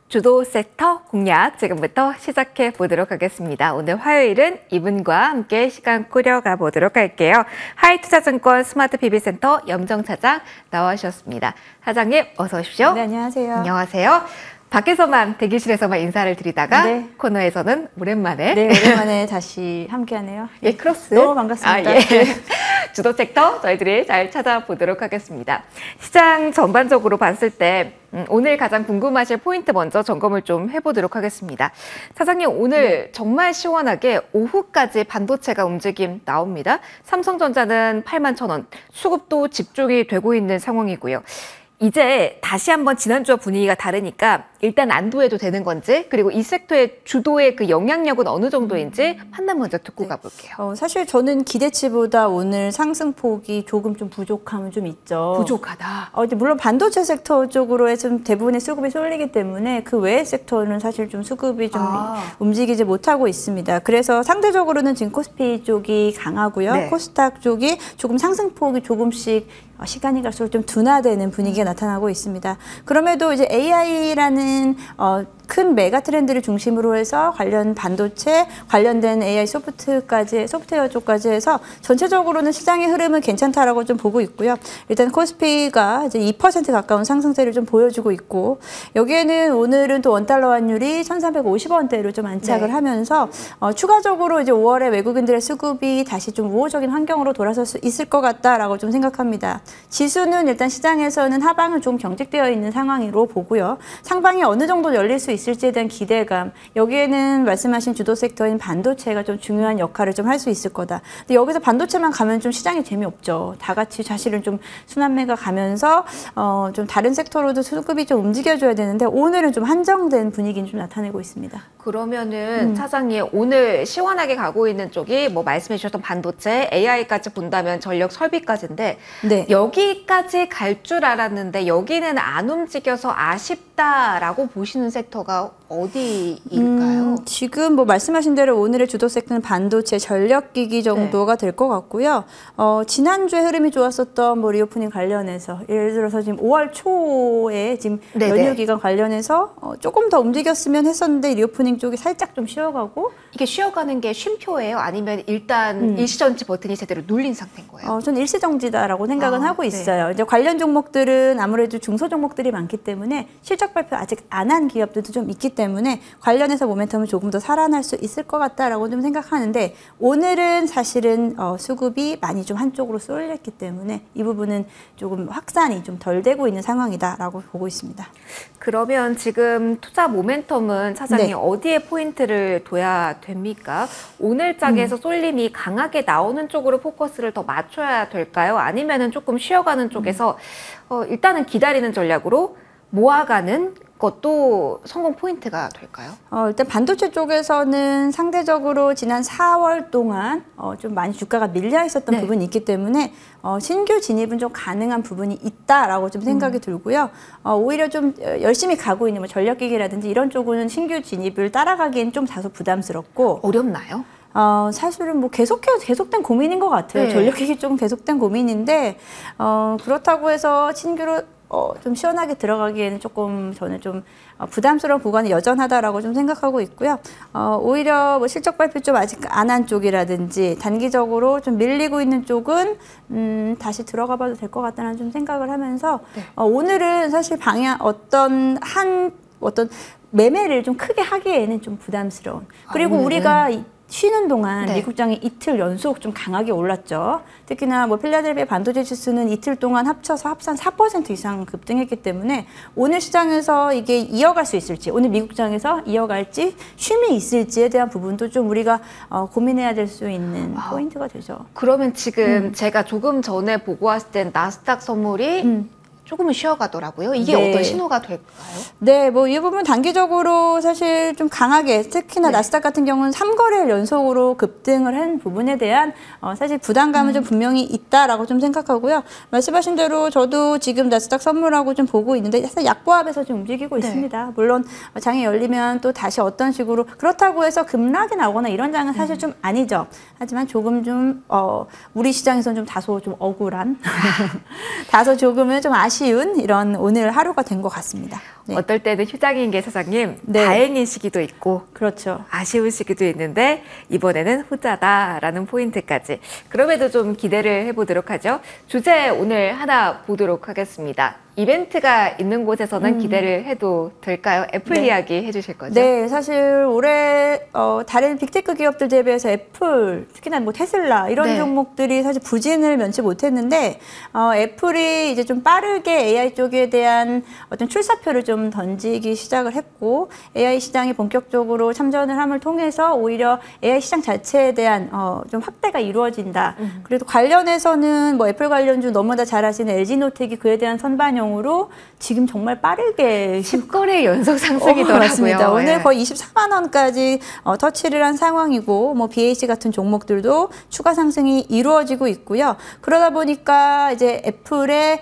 주도 섹터 공략 지금부터 시작해 보도록 하겠습니다. 오늘 화요일은 이분과 함께 시간 꾸려가 보도록 할게요. 하이투자증권 스마트 PB센터 염정 차장 나와주셨습니다. 사장님 어서 오십시오. 네, 안녕하세요. 안녕하세요. 밖에서만 대기실에서만 인사를 드리다가 네. 코너에서는 오랜만에 오랜만에 다시 함께하네요. 예, 크로스. 너무 반갑습니다. 예. 주도 섹터 저희들이 잘 찾아보도록 하겠습니다. 시장 전반적으로 봤을 때 오늘 가장 궁금하실 포인트 먼저 점검을 좀 해보도록 하겠습니다. 사장님 오늘 정말 시원하게 오후까지 반도체가 움직임 나옵니다. 삼성전자는 81,000원, 수급도 집중이 되고 있는 상황이고요. 이제 다시 한번 지난주와 분위기가 다르니까 일단 안도해도 되는 건지, 그리고 이 섹터의 주도의 그 영향력은 어느 정도인지 판단 먼저 듣고 가볼게요. 사실 저는 기대치보다 오늘 상승폭이 조금 좀 부족함은 좀 있죠. 부족하다. 물론 반도체 섹터 쪽으로 좀 대부분의 수급이 쏠리기 때문에 그 외의 섹터는 사실 좀 수급이 좀 움직이지 못하고 있습니다. 그래서 상대적으로는 지금 코스피 쪽이 강하고요. 네. 코스닥 쪽이 조금 상승폭이 조금씩 시간이 갈수록 좀 둔화되는 분위기가 나타나고 있습니다. 그럼에도 이제 AI라는 큰 메가 트렌드를 중심으로 해서 관련 반도체, 관련된 AI 소프트웨어 쪽까지 해서 전체적으로는 시장의 흐름은 괜찮다라고 좀 보고 있고요. 일단 코스피가 이제 2% 가까운 상승세를 좀 보여주고 있고, 여기에는 오늘은 또 원달러 환율이 1,350원대로 좀 안착을 하면서 추가적으로 이제 5월에 외국인들의 수급이 다시 좀 우호적인 환경으로 돌아설 수 있을 것 같다라고 좀 생각합니다. 지수는 일단 시장에서는 하방은 좀 경직되어 있는 상황으로 보고요. 상방이 어느 정도 열릴 수 있을지에 대한 기대감, 여기에는 말씀하신 주도 섹터인 반도체가 좀 중요한 역할을 좀 할 수 있을 거다. 근데 여기서 반도체만 가면 좀 시장이 재미없죠. 다 같이 사실은 좀 순환매가 가면서 좀 다른 섹터로도 수급이 좀 움직여줘야 되는데 오늘은 좀 한정된 분위기는 좀 나타내고 있습니다. 그러면은 차장님 오늘 시원하게 가고 있는 쪽이 뭐 말씀해 주셨던 반도체, AI까지 본다면 전력 설비까지인데 여기까지 갈 줄 알았는데 여기는 안 움직여서 아쉽다라고 보시는 섹터가 어디일까요? 지금 뭐 말씀하신 대로 오늘의 주도 섹터는 반도체, 전력기기 정도가 될 것 같고요. 지난주에 흐름이 좋았었던 뭐 리오프닝 관련해서 예를 들어서 지금 5월 초에 지금 연휴 기간 관련해서 조금 더 움직였으면 했었는데 리오프닝 쪽이 살짝 좀 쉬어가고. 이게 쉬어가는 게 쉼표예요? 아니면 일단 일시정지 버튼이 제대로 눌린 상태인 거예요? 저는 일시정지다라고 생각은 하고 있어요. 이제 관련 종목들은 아무래도 중소 종목들이 많기 때문에 실적 발표 아직 안 한 기업들도 좀 있기 때문에 관련해서 모멘텀은 조금 더 살아날 수 있을 것 같다라고 좀 생각하는데, 오늘은 사실은 수급이 많이 좀 한쪽으로 쏠렸기 때문에 이 부분은 조금 확산이 좀 덜 되고 있는 상황이다라고 보고 있습니다. 그러면 지금 투자 모멘텀은 차장님 어디에 포인트를 둬야 됩니까? 오늘 짝에서 쏠림이 강하게 나오는 쪽으로 포커스를 더 맞춰야 될까요? 아니면은 조금 쉬어가는 쪽에서 일단은 기다리는 전략으로 모아가는 것도 성공 포인트가 될까요? 일단 반도체 쪽에서는 상대적으로 지난 4월 동안 좀 많이 주가가 밀려 있었던 부분이 있기 때문에 신규 진입은 좀 가능한 부분이 있다라고 좀 생각이 들고요. 오히려 좀 열심히 가고 있는 뭐 전력기기라든지 이런 쪽은 신규 진입을 따라가기엔 좀 다소 부담스럽고. 어렵나요? 사실은 뭐 계속된 고민인 것 같아요. 전력기기 쪽은 계속된 고민인데 그렇다고 해서 신규로 좀 시원하게 들어가기에는 조금 저는 좀 부담스러운 구간이 여전하다라고 좀 생각하고 있고요. 오히려 뭐 실적 발표 좀 아직 안 한 쪽이라든지 단기적으로 좀 밀리고 있는 쪽은 다시 들어가 봐도 될 것 같다는 좀 생각을 하면서 오늘은 사실 어떤 매매를 좀 크게 하기에는 좀 부담스러운. 그리고 우리가 쉬는 동안 미국장이 이틀 연속 좀 강하게 올랐죠. 특히나 뭐 필라델피아 반도체 지수는 이틀 동안 합쳐서 합산 4% 이상 급등했기 때문에 오늘 시장에서 이게 이어갈 수 있을지, 오늘 미국장에서 이어갈지, 쉼이 있을지에 대한 부분도 좀 우리가 고민해야 될 수 있는 포인트가 되죠. 그러면 지금 제가 조금 전에 보고 왔을 땐 나스닥 선물이 조금은 쉬어가더라고요. 이게 어떤 신호가 될까요? 네, 뭐 이 부분 단기적으로 사실 좀 강하게, 특히나 나스닥 같은 경우는 3거래일 연속으로 급등을 한 부분에 대한 사실 부담감은 좀 분명히 있다라고 좀 생각하고요. 말씀하신 대로 저도 지금 나스닥 선물하고 좀 보고 있는데 사실 약보합에서 좀 움직이고 있습니다. 물론 장이 열리면 또 다시 어떤 식으로, 그렇다고 해서 급락이 나오거나 이런 장은 사실 좀 아니죠. 하지만 조금 좀 우리 시장에서는 좀 다소 좀 억울한 다소 조금은 좀 아쉬운 아쉬운 이런 오늘 하루가 된 것 같습니다. 네. 어떨 때는 휴장인 게 사장님 네. 다행인 시기도 있고 그렇죠. 아쉬운 시기도 있는데 이번에는 후자다라는 포인트까지. 그럼에도 좀 기대를 해보도록 하죠. 주제 오늘 하나 보도록 하겠습니다. 이벤트가 있는 곳에서는 기대를 해도 될까요? 애플 네. 이야기 해주실 거죠? 네, 사실 올해 다른 빅테크 기업들 대비해서 애플, 특히나 뭐 테슬라 이런 네. 종목들이 사실 부진을 면치 못했는데 애플이 이제 좀 빠르게 AI 쪽에 대한 어떤 출사표를 좀 던지기 시작을 했고 AI 시장이 본격적으로 참전을 함을 통해서 오히려 AI 시장 자체에 대한 좀 확대가 이루어진다. 그래도 관련해서는 뭐 애플 관련주 너무나 잘 아시는 LG노텍이 그에 대한 선반영으로 지금 정말 빠르게 10거래 연속 상승이더라고요. 맞습니다. 오늘 예. 거의 24만 원까지 터치를 한 상황이고 뭐 BAC 같은 종목들도 추가 상승이 이루어지고 있고요. 그러다 보니까 이제 애플의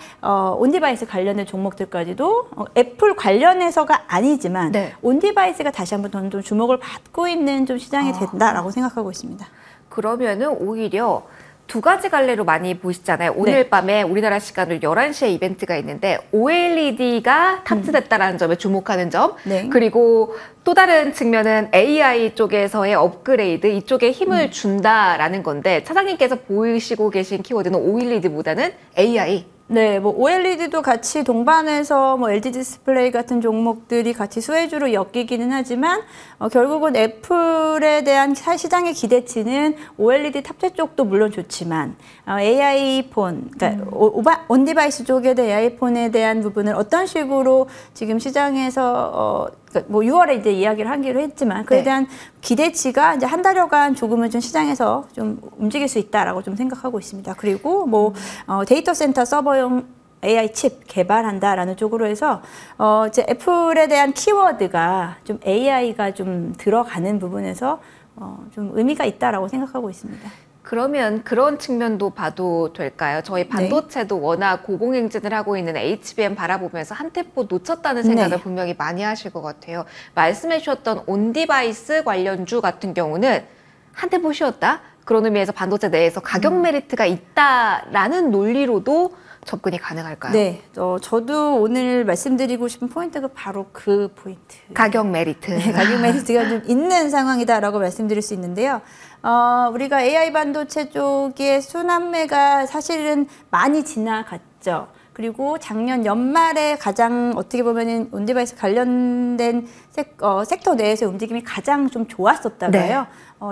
온디바이스 관련된 종목들까지도 애플 관련해서가 아니지만 네. 온디바이스가 다시 한번 좀 주목을 받고 있는 좀 시장이 된다라고 생각하고 있습니다. 그러면은 오히려 두 가지 갈래로 많이 보시잖아요. 오늘 네. 밤에 우리나라 시간으로 11시에 이벤트가 있는데 OLED가 탑재됐다라는 점에 주목하는 점, 네. 그리고 또 다른 측면은 AI 쪽에서의 업그레이드, 이쪽에 힘을 준다라는 건데 차장님께서 보이시고 계신 키워드는 OLED보다는 AI. 네, 뭐 OLED도 같이 동반해서 뭐 LG 디스플레이 같은 종목들이 같이 수혜주로 엮이기는 하지만 결국은 애플에 대한 시장의 기대치는 OLED 탑재 쪽도 물론 좋지만 AI 폰, 그러니까 온디바이스 쪽에 대한 AI 폰에 대한 부분을 어떤 식으로 지금 시장에서 뭐 6월에 이제 이야기를 하기로 했지만 그에 네. 대한 기대치가 이제 한 달여간 조금은 좀 시장에서 좀 움직일 수 있다라고 좀 생각하고 있습니다. 그리고 뭐 데이터 센터 서버용 AI 칩 개발한다라는 쪽으로 해서 이제 애플에 대한 키워드가 좀 AI가 좀 들어가는 부분에서 좀 의미가 있다라고 생각하고 있습니다. 그러면 그런 측면도 봐도 될까요? 저희 반도체도 워낙 고공행진을 하고 있는 HBM 바라보면서 한 템포 놓쳤다는 생각을 네. 분명히 많이 하실 것 같아요. 말씀해 주셨던 온디바이스 관련주 같은 경우는 한 템포 쉬었다? 그런 의미에서 반도체 내에서 가격 메리트가 있다라는 논리로도 접근이 가능할까요? 네, 저도 오늘 말씀드리고 싶은 포인트가 바로 그 포인트. 가격 메리트. 네, 가격 메리트가 좀 있는 상황이다라고 말씀드릴 수 있는데요. 우리가 AI 반도체 쪽의 순환매가 사실은 많이 지나갔죠. 그리고 작년 연말에 가장 어떻게 보면은 온디바이스 관련된 섹터 내에서의 움직임이 가장 좀 좋았었다고요.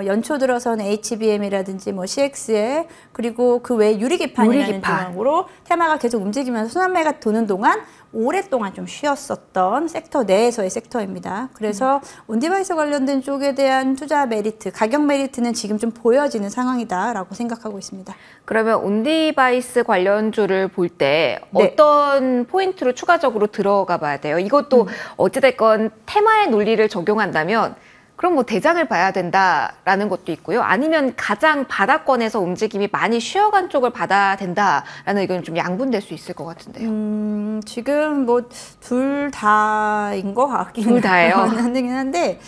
연초 들어서는 HBM이라든지 뭐 CXL 그리고 그 외 유리기판이라는 종목으로 테마가 계속 움직이면서 순환매가 도는 동안 오랫동안 좀 쉬었었던 섹터 내에서의 섹터입니다. 그래서 온디바이스 관련된 쪽에 대한 투자 메리트, 가격 메리트는 지금 좀 보여지는 상황이다라고 생각하고 있습니다. 그러면 온디바이스 관련주를 볼 때 네. 어떤 포인트로 추가적으로 들어가 봐야 돼요? 이것도 어찌됐건 테마의 논리를 적용한다면 그럼 뭐 대장을 봐야 된다라는 것도 있고요. 아니면 가장 바닥권에서 움직임이 많이 쉬어간 쪽을 봐야 된다라는 의견이 좀 양분될 수 있을 것 같은데요. 지금 뭐 둘 다인 것 같긴 둘 다예요? 한데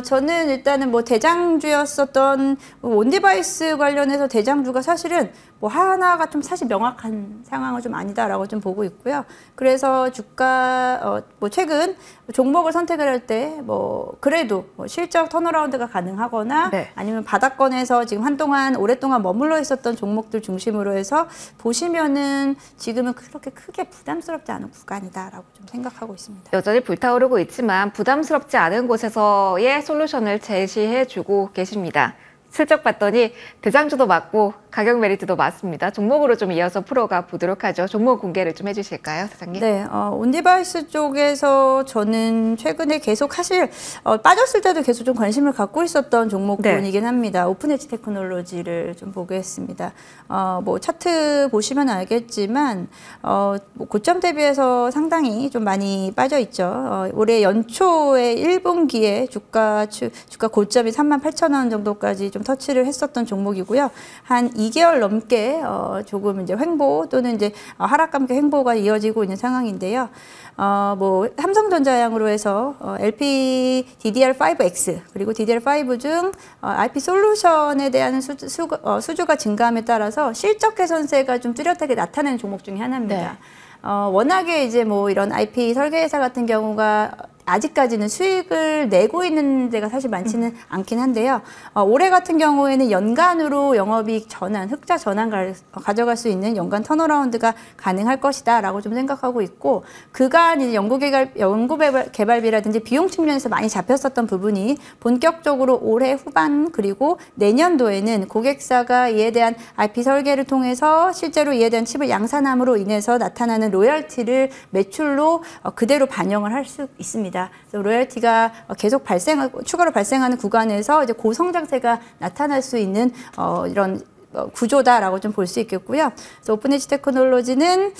저는 일단은 뭐 대장주였었던 온디바이스 관련해서 대장주가 사실은 뭐 하나가 좀 사실 명확한 상황은 좀 아니다라고 좀 보고 있고요. 그래서 주가 뭐 최근 종목을 선택을 할 때 뭐 그래도 뭐 실적 턴어라운드가 가능하거나 네. 아니면 바닥권에서 지금 한동안 오랫동안 머물러 있었던 종목들 중심으로 해서 보시면은 지금은 그렇게 크게 부담스럽지 않은 구간이다라고 좀 생각하고 있습니다. 여전히 불타오르고 있지만 부담스럽지 않은 곳에서의 솔루션을 제시해주고 계십니다. 슬쩍 봤더니 대장주도 맞고 가격 메리트도 맞습니다. 종목으로 좀 이어서 풀어가 보도록 하죠. 종목 공개를 좀 해주실까요, 사장님? 네, 온디바이스 쪽에서 저는 최근에 계속 사실 빠졌을 때도 계속 좀 관심을 갖고 있었던 종목군이긴 합니다. 오픈엣지 테크놀로지를 좀 보겠습니다. 뭐 차트 보시면 알겠지만 뭐 고점 대비해서 상당히 좀 많이 빠져 있죠. 올해 연초에 1분기에 주가 고점이 38,000원 정도까지 좀 터치를 했었던 종목이고요. 한 2개월 넘게 조금 이제 횡보 또는 이제 하락과 함께 횡보가 이어지고 있는 상황인데요. 뭐 삼성전자양으로 해서 LP DDR5X 그리고 DDR5 중 IP 솔루션에 대한 수주가 증가함에 따라서 실적 개선세가 좀 뚜렷하게 나타나는 종목 중에 하나입니다. 네. 워낙에 이제 뭐 이런 IP 설계회사 같은 경우가 아직까지는 수익을 내고 있는 데가 사실 많지는 않긴 한데요. 올해 같은 경우에는 연간으로 영업이익 전환, 흑자 전환 가져갈 수 있는 연간 턴어라운드가 가능할 것이다라고 좀 생각하고 있고, 그간 이제 연구개발비라든지 비용 측면에서 많이 잡혔었던 부분이 본격적으로 올해 후반 그리고 내년도에는 고객사가 이에 대한 IP 설계를 통해서 실제로 이에 대한 칩을 양산함으로 인해서 나타나는 로열티를 매출로 그대로 반영을 할 수 있습니다. 그래서 로열티가 계속 추가로 발생하는 구간에서 이제 고성장세가 나타날 수 있는 이런 구조다라고 좀 볼 수 있겠고요. 그래서 오픈엣지 테크놀로지는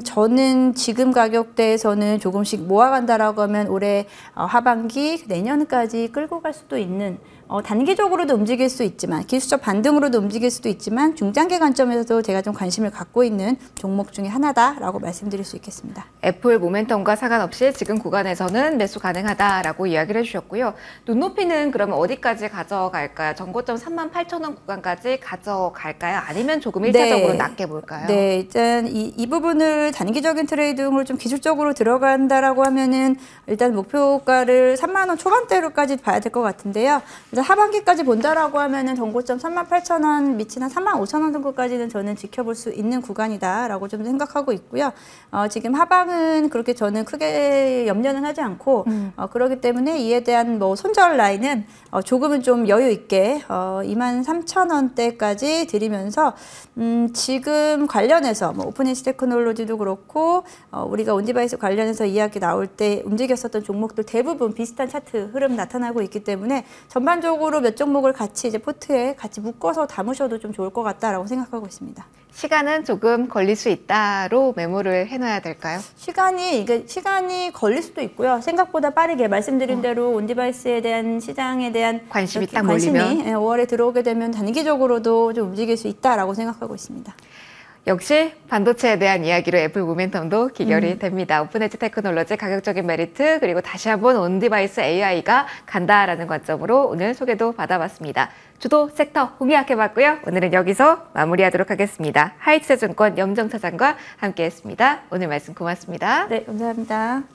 저는 지금 가격대에서는 조금씩 모아간다라고 하면 올해 하반기 내년까지 끌고 갈 수도 있는, 단기적으로도 움직일 수 있지만 기술적 반등으로도 움직일 수도 있지만 중장기 관점에서도 제가 좀 관심을 갖고 있는 종목 중에 하나다라고 말씀드릴 수 있겠습니다. 애플 모멘텀과 상관없이 지금 구간에서는 매수 가능하다라고 이야기를 해주셨고요. 눈높이는 그러면 어디까지 가져갈까요? 전고점 38,000원 구간까지 가져갈까요? 아니면 조금 1차적으로 낮게 볼까요? 네, 일단 이 부분을 단기적인 트레이딩으로 좀 기술적으로 들어간다라고 하면은 일단 목표가를 3만 원 초반대로까지 봐야 될 것 같은데요. 하반기까지 본다라고 하면은 전고점 38,000원 밑이나 35,000원 정도까지는 저는 지켜볼 수 있는 구간이다라고 좀 생각하고 있고요. 지금 하방은 그렇게 저는 크게 염려는 하지 않고 그렇기 때문에 이에 대한 뭐 손절 라인은 조금은 좀 여유 있게 23,000원대까지 드리면서 지금 관련해서 뭐 오픈엣지 테크놀로지도 그렇고 우리가 온디바이스 관련해서 이야기 나올 때 움직였었던 종목들 대부분 비슷한 차트 흐름 나타나고 있기 때문에 전반적으로 몇 종목을 같이 이제 포트에 같이 묶어서 담으셔도 좀 좋을 것 같다라고 생각하고 있습니다. 시간은 조금 걸릴 수 있다로 메모를 해놔야 될까요? 시간이 걸릴 수도 있고요. 생각보다 빠르게 말씀드린 대로 온디바이스에 대한 시장에 대한 관심이 딱 몰리면 5월에 들어오게 되면 단기적으로도 좀 움직일 수 있다라고 생각하고 있습니다. 역시 반도체에 대한 이야기로 애플 모멘텀도 기결이 됩니다. 오픈엣지 테크놀로지 가격적인 메리트, 그리고 다시 한번 온디바이스 AI가 간다라는 관점으로 오늘 소개도 받아봤습니다. 주도 섹터 공유학해봤고요. 오늘은 여기서 마무리하도록 하겠습니다. 하이투자증권 염정 차장과 함께했습니다. 오늘 말씀 고맙습니다. 네, 감사합니다.